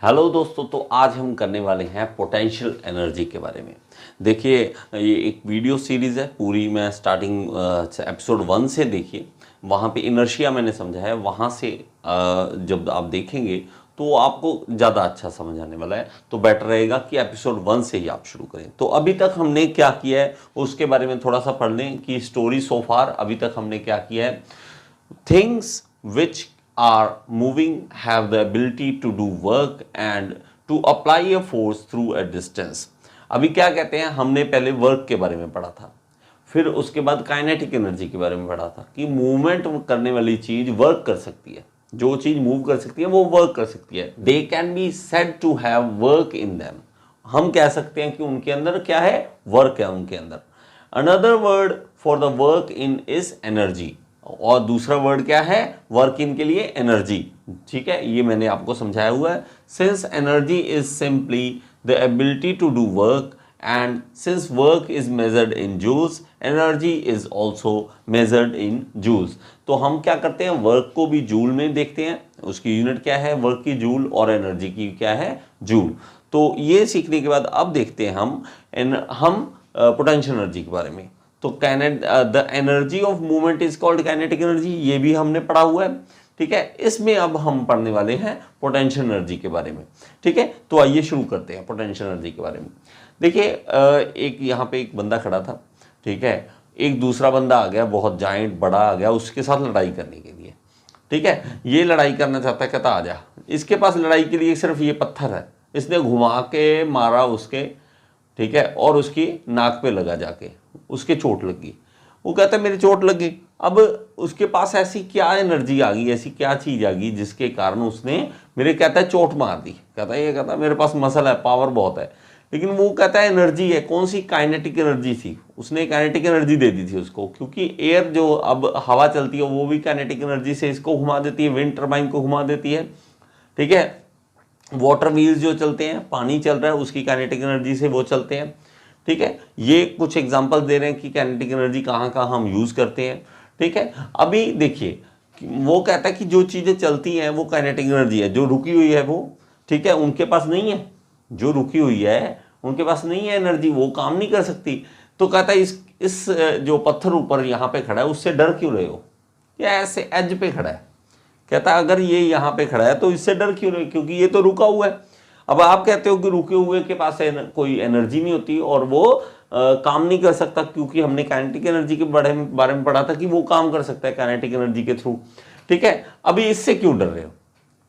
Hello दोस्तों, तो आज हम करने वाले हैं पोटेंशियल एनर्जी के बारे में। देखिए, ये एक वीडियो सीरीज़ है पूरी। मैं स्टार्टिंग एपिसोड 1 से देखिए, वहाँ पे इनर्शिया मैंने समझा है। वहाँ से जब आप देखेंगे तो आपको ज़्यादा अच्छा समझ आने वाला है। तो बेटर रहेगा कि एपिसोड 1 से ही आप शुरू करें। तो अभी तक हमने क्या किया है उसके बारे में थोड़ा सा पढ़ लें कि स्टोरी सो फार अभी तक हमने क्या किया है। Things which are moving have the ability to do work and to apply a force through a distance। अभी क्या कहते हैं, हमने पहले वर्क के बारे में पढ़ा था, फिर उसके बाद काइनेटिक एनर्जी के बारे में पढ़ा था कि मूवमेंट करने वाली चीज वर्क कर सकती है। जो चीज मूव कर सकती है वो वर्क कर सकती है। They can be said to have work in them. हम कह सकते हैं कि उनके अंदर क्या है, वर्क है उनके अंदर। Another word for the work in is energy. और दूसरा वर्ड क्या है वर्क इन के लिए, एनर्जी। ठीक है, ये मैंने आपको समझाया हुआ है। Since energy is simply the ability to do work and since work is measured in joules, energy is also measured in joules. तो हम क्या करते हैं, वर्क को भी जूल में देखते हैं। उसकी यूनिट क्या है, वर्क की जूल, और एनर्जी की क्या है, जूल। तो ये सीखने के बाद अब देखते हैं हम पोटेंशियल एनर्जी के बारे में। तो the energy of movement is called kinetic energy, ये भी हमने पढ़ा हुआ है। ठीक है, इसमें अब हम पढ़ने वाले हैं पोटेंशियल एनर्जी के बारे में। ठीक है, तो आइए शुरू करते हैं पोटेंशियल एनर्जी के बारे में। देखिए, एक यहाँ पे एक बंदा खड़ा था। ठीक है, एक दूसरा बंदा आ गया, बहुत जाइंट बड़ा आ गया उसके साथ लड़ाई करने के लिए। ठीक है, ये लड़ाई करना चाहता है, कहता आ जा। इसके पास लड़ाई के लिए सिर्फ ये पत्थर है, इसने घुमा के मारा उसके। ठीक है, और उसकी नाक पे लगा, जाके उसके चोट लगी। वो कहता है मेरी चोट लगी। अब उसके पास ऐसी क्या एनर्जी आ गई, ऐसी क्या चीज आ गई जिसके कारण उसने मेरे, कहता है, चोट मार दी। कहता है मेरे पास मसल है, पावर बहुत है। लेकिन वो कहता है एनर्जी है, कौन सी, काइनेटिक एनर्जी थी। उसने काइनेटिक एनर्जी दे दी थी उसको, क्योंकि एयर जो अब हवा चलती है वो भी काइनेटिक एनर्जी से इसको घुमा देती है, विंड टर्बाइन को घुमा देती है। ठीक है, वाटर व्हील्स जो चलते हैं, पानी चल रहा है, उसकी काइनेटिक एनर्जी से वो चलते हैं। ठीक है, ये कुछ एग्जांपल दे रहे हैं कि काइनेटिक एनर्जी कहाँ कहाँ हम यूज करते हैं। ठीक है, अभी देखिए, वो कहता है कि जो चीजें चलती हैं वो काइनेटिक एनर्जी है, जो रुकी हुई है वो, ठीक है, उनके पास नहीं है। जो रुकी हुई है उनके पास नहीं है एनर्जी, वो काम नहीं कर सकती। तो कहता है इस जो पत्थर ऊपर यहाँ पे खड़ा है उससे डर क्यों रहे हो, या ऐसे एज पे खड़ा है। कहता है अगर ये यहाँ पे खड़ा है तो इससे डर क्यों रहे, क्योंकि ये तो रुका हुआ है। अब आप कहते हो कि रुके हुए के पास कोई एनर्जी नहीं होती और वो काम नहीं कर सकता, क्योंकि हमने काइनेटिक एनर्जी के बारे में पढ़ा था कि वो काम कर सकता है काइनेटिक एनर्जी के थ्रू। ठीक है, अभी इससे क्यों डर रहे हो।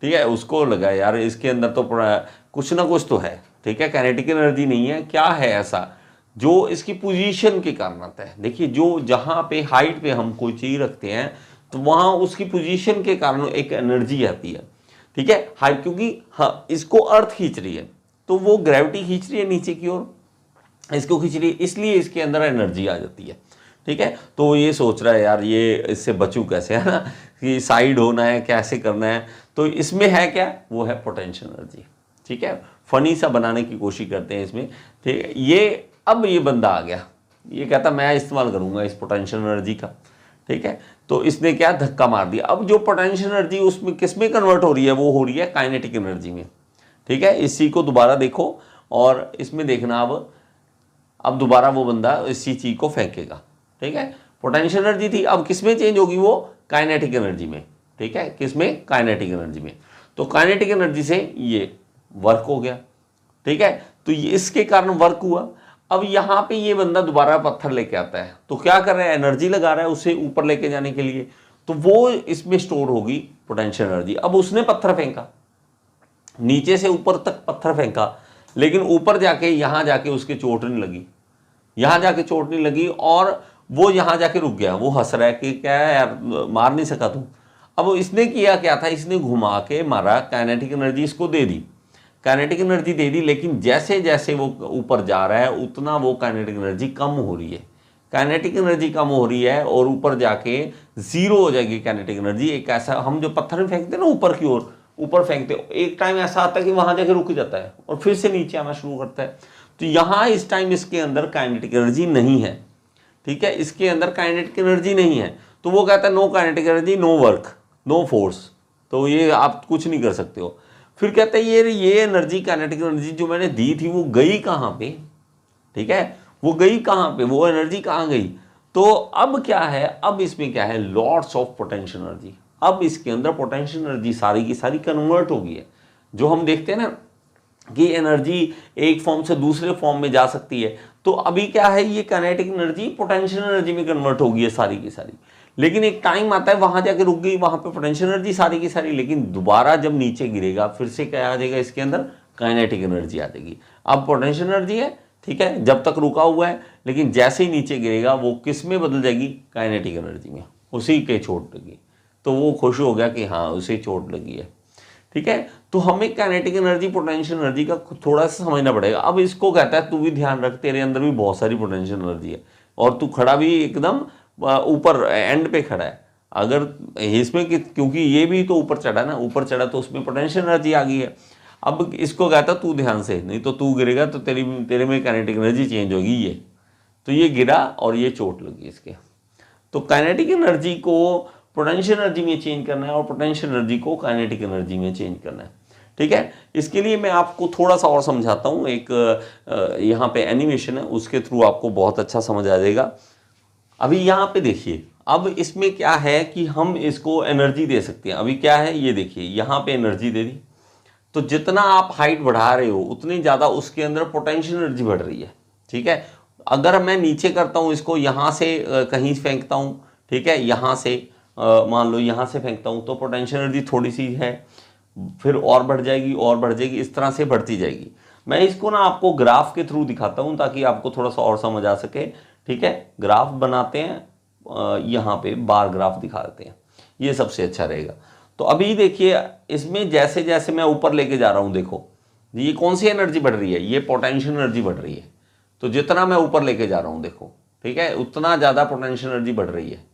ठीक है, उसको लगा यार इसके अंदर तो कुछ ना कुछ तो है। ठीक है, काइनेटिक एनर्जी नहीं है, क्या है ऐसा जो इसकी पोजीशन के कारण आता है। देखिए, जो जहां पे हाइट पे हम कोई चीज रखते हैं तो वहां उसकी पोजीशन के कारण एक एनर्जी आती है। ठीक है, हाइट, क्योंकि हाँ इसको अर्थ खींच रही है तो वो ग्रेविटी खींच रही है नीचे की ओर, इसको खींच रही है, इसलिए इसके अंदर एनर्जी आ जाती है। ठीक है, तो ये सोच रहा है यार ये इससे बचूं कैसे, है ना, कि साइड होना है, कैसे करना है। तो इसमें है क्या, वो है पोटेंशियल एनर्जी। ठीक है, फनी सा बनाने की कोशिश करते हैं इसमें। ठीक है, ये अब ये बंदा आ गया, ये कहता मैं इस्तेमाल करूंगा इस पोटेंशियल एनर्जी का। ठीक है, तो इसने क्या धक्का मार दिया। अब जो पोटेंशियल एनर्जी उसमें किस में कन्वर्ट हो रही है, वो हो रही है काइनेटिक एनर्जी में। ठीक है, इसी को दोबारा देखो और इसमें देखना, अब दोबारा वो बंदा इसी चीज को फेंकेगा। ठीक है, पोटेंशियल एनर्जी थी, अब किस में चेंज होगी, वो काइनेटिक एनर्जी में। ठीक है, किस में, काइनेटिक एनर्जी में। तो काइनेटिक एनर्जी से ये वर्क हो गया। ठीक है, तो इसके कारण वर्क हुआ। अब यहाँ पे ये बंदा दोबारा पत्थर लेके आता है, तो क्या कर रहा है, एनर्जी लगा रहा है उसे ऊपर लेके जाने के लिए, तो वो इसमें स्टोर होगी पोटेंशियल एनर्जी। अब उसने पत्थर फेंका, नीचे से ऊपर तक पत्थर फेंका, लेकिन ऊपर जाके यहां जाके उसके चोट नहीं लगी, यहां जाके चोट नहीं लगी, और वो यहां जाके रुक गया। वो हंस रहा है कि क्या है यार, मार नहीं सका तू। अब इसने किया क्या था, इसने घुमा के मारा, काइनेटिक एनर्जी इसको दे दी, काइनेटिक एनर्जी दे दी। लेकिन जैसे जैसे वो ऊपर जा रहा है उतना वो काइनेटिक एनर्जी कम हो रही है, काइनेटिक एनर्जी कम हो रही है, और ऊपर जाके जीरो हो जाएगी काइनेटिक एनर्जी। एक ऐसा, हम जो पत्थर में फेंकते हैं ना ऊपर की ओर, ऊपर फेंकते हो, एक टाइम ऐसा आता है कि वहां जाके रुक जाता है और फिर से नीचे आना शुरू करता है। तो यहाँ इस टाइम इसके अंदर काइनेटिक एनर्जी नहीं है। ठीक है, इसके अंदर काइनेटिक एनर्जी नहीं है, तो वो कहता है no kinetic energy, no work, no force, तो ये आप कुछ नहीं कर सकते हो। फिर कहता है ये एनर्जी, काइनेटिक एनर्जी जो मैंने दी थी वो गई कहाँ पे, ठीक है, वो गई कहाँ पे, वो एनर्जी कहाँ गई। तो अब क्या है, अब इसमें क्या है, लॉट्स ऑफ पोटेंशियल एनर्जी। अब इसके अंदर पोटेंशियल एनर्जी सारी की सारी कन्वर्ट हो गई है। जो हम देखते हैं ना कि एनर्जी एक फॉर्म से दूसरे फॉर्म में जा सकती है, तो अभी क्या है, ये काइनेटिक एनर्जी पोटेंशियल एनर्जी में कन्वर्ट हो गई है सारी की सारी। लेकिन एक टाइम आता है वहां जाके रुक गई, वहां पे पोटेंशियल एनर्जी सारी की सारी, लेकिन दोबारा जब नीचे गिरेगा फिर से क्या आ जाएगा, इसके अंदर काइनेटिक एनर्जी आ जाएगी। अब पोटेंशियल एनर्जी है, ठीक है, जब तक रुका हुआ है, लेकिन जैसे ही नीचे गिरेगा वो किस में बदल जाएगी, काइनेटिक एनर्जी में, उसी के चोट लगी। तो वो खुश हो गया कि हाँ उसे चोट लगी है, ठीक है। तो हमें काइनेटिक एनर्जी, पोटेंशियल एनर्जी का थोड़ा सा समझना पड़ेगा। अब इसको कहता है तू भी ध्यान रख, तेरे अंदर भी बहुत सारी पोटेंशियल एनर्जी है और तू खड़ा भी एकदम ऊपर एंड पे खड़ा है। अगर इसमें क्योंकि ये भी तो ऊपर चढ़ा ना, ऊपर चढ़ा तो उसमें पोटेंशियल एनर्जी आ गई है। अब इसको कहता तू ध्यान से, नहीं तो तू गिरेगा तो तेरे में काइनेटिक एनर्जी चेंज होगी। ये तो ये गिरा और ये चोट लगी इसके। तो काइनेटिक एनर्जी को पोटेंशियल एनर्जी में चेंज करना है और पोटेंशियल एनर्जी को काइनेटिक एनर्जी में चेंज करना है, ठीक है। इसके लिए मैं आपको थोड़ा सा और समझाता हूँ। एक यहाँ पे एनिमेशन है, उसके थ्रू आपको बहुत अच्छा समझ आ जाएगा। अभी यहाँ पे देखिए, अब इसमें क्या है कि हम इसको एनर्जी दे सकते हैं। अभी क्या है, ये देखिए यहाँ पे एनर्जी दे दी, तो जितना आप हाइट बढ़ा रहे हो उतनी ज़्यादा उसके अंदर पोटेंशियल एनर्जी बढ़ रही है, ठीक है। अगर मैं नीचे करता हूँ इसको, यहाँ से कहीं फेंकता हूँ, ठीक है, यहाँ से मान लो यहाँ से फेंकता हूँ, तो पोटेंशियल एनर्जी थोड़ी सी है, फिर और बढ़ जाएगी और बढ़ जाएगी, इस तरह से बढ़ती जाएगी। मैं इसको ना आपको ग्राफ के थ्रू दिखाता हूँ ताकि आपको थोड़ा सा और समझ आ सके, ठीक है। ग्राफ बनाते हैं, यहाँ पे बार ग्राफ दिखा देते हैं, ये सबसे अच्छा रहेगा। तो अभी देखिए इसमें जैसे जैसे मैं ऊपर लेके जा रहा हूँ, देखो ये कौन सी एनर्जी बढ़ रही है, ये पोटेंशियल एनर्जी बढ़ रही है। तो जितना मैं ऊपर लेके जा रहा हूँ देखो, ठीक है, उतना ज़्यादा पोटेंशियल एनर्जी बढ़ रही है।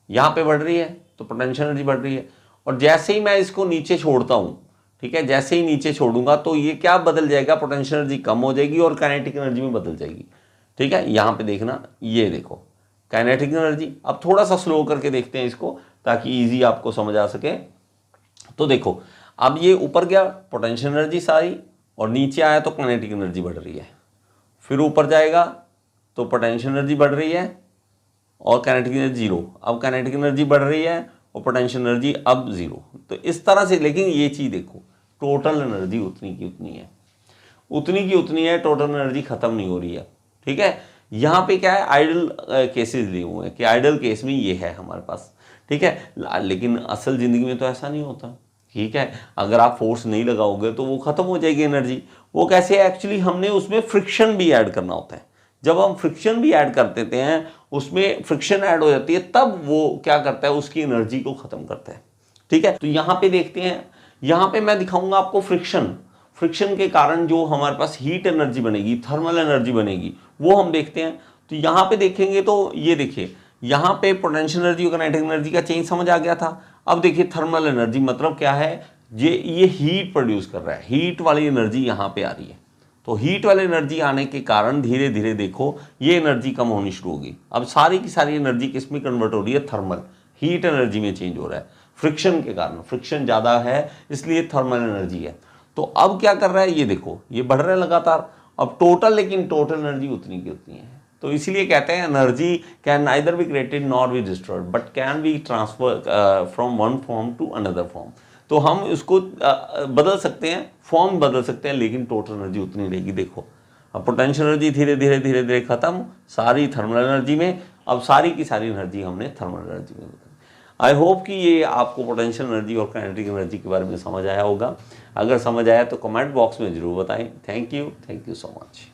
यहाँ पे बढ़ रही है तो पोटेंशियल एनर्जी बढ़ रही है। और जैसे ही मैं इसको नीचे छोड़ता हूँ, ठीक है, जैसे ही नीचे छोड़ूंगा तो ये क्या बदल जाएगा, पोटेंशियल एनर्जी कम हो जाएगी और काइनेटिक एनर्जी में बदल जाएगी, ठीक है। यहाँ पे देखना, ये देखो काइनेटिक एनर्जी। अब थोड़ा सा स्लो करके देखते हैं इसको ताकि इजी आपको समझ आ सके। तो देखो अब ये ऊपर गया पोटेंशियल एनर्जी सारी, और नीचे आया तो काइनेटिक एनर्जी बढ़ रही है। फिर ऊपर जाएगा तो पोटेंशियल एनर्जी बढ़ रही है और काइनेटिक एनर्जी जीरो। अब काइनेटिक एनर्जी बढ़ रही है और पोटेंशियल एनर्जी अब जीरो। तो इस तरह से, लेकिन ये चीज़ देखो, टोटल एनर्जी उतनी की उतनी है, उतनी की उतनी है, टोटल एनर्जी खत्म नहीं हो रही है, ठीक है। यहाँ पे क्या है, आइडल केसेस लिए हुए हैं कि आइडल केस में ये है हमारे पास, ठीक है। लेकिन असल ज़िंदगी में तो ऐसा नहीं होता, ठीक है। अगर आप फोर्स नहीं लगाओगे तो वो ख़त्म हो जाएगी एनर्जी। वो कैसे, एक्चुअली हमने उसमें फ्रिक्शन भी ऐड करना होता है। जब हम फ्रिक्शन भी ऐड कर देते हैं, उसमें फ्रिक्शन ऐड हो जाती है, तब वो क्या करता है, उसकी एनर्जी को ख़त्म करता है, ठीक है। तो यहाँ पे देखते हैं, यहाँ पे मैं दिखाऊंगा आपको फ्रिक्शन। फ्रिक्शन के कारण जो हमारे पास हीट एनर्जी बनेगी, थर्मल एनर्जी बनेगी, वो हम देखते हैं। तो यहाँ पे देखेंगे तो ये देखिए, यहाँ पे पोटेंशियल एनर्जी और काइनेटिक एनर्जी का चेंज समझ आ गया था। अब देखिए थर्मल एनर्जी मतलब क्या है, ये हीट प्रोड्यूस कर रहा है, हीट वाली एनर्जी यहाँ पे आ रही है। तो हीट वाली एनर्जी आने के कारण धीरे धीरे देखो ये एनर्जी कम होनी शुरू होगी। अब सारी की सारी एनर्जी किस में कन्वर्ट हो रही है, थर्मल हीट एनर्जी में चेंज हो रहा है। फ्रिक्शन के कारण, फ्रिक्शन ज़्यादा है इसलिए थर्मल एनर्जी है। तो अब क्या कर रहा है, ये देखो ये बढ़ रहा है लगातार। अब टोटल, लेकिन टोटल एनर्जी उतनी की उतनी है। तो इसीलिए कहते हैं energy can neither be created nor be destroyed but can be transfer from one form to another form. तो हम इसको बदल सकते हैं, फॉर्म बदल सकते हैं, लेकिन टोटल एनर्जी उतनी रहेगी। देखो अब पोटेंशियल एनर्जी धीरे धीरे धीरे धीरे खत्म, सारी थर्मल एनर्जी में। अब सारी की सारी एनर्जी हमने थर्मल एनर्जी में बदल। आई होप कि ये आपको पोटेंशियल एनर्जी और काइनेटिक एनर्जी के बारे में समझ आया होगा। अगर समझ आया तो कमेंट बॉक्स में ज़रूर बताएं। Thank you so much.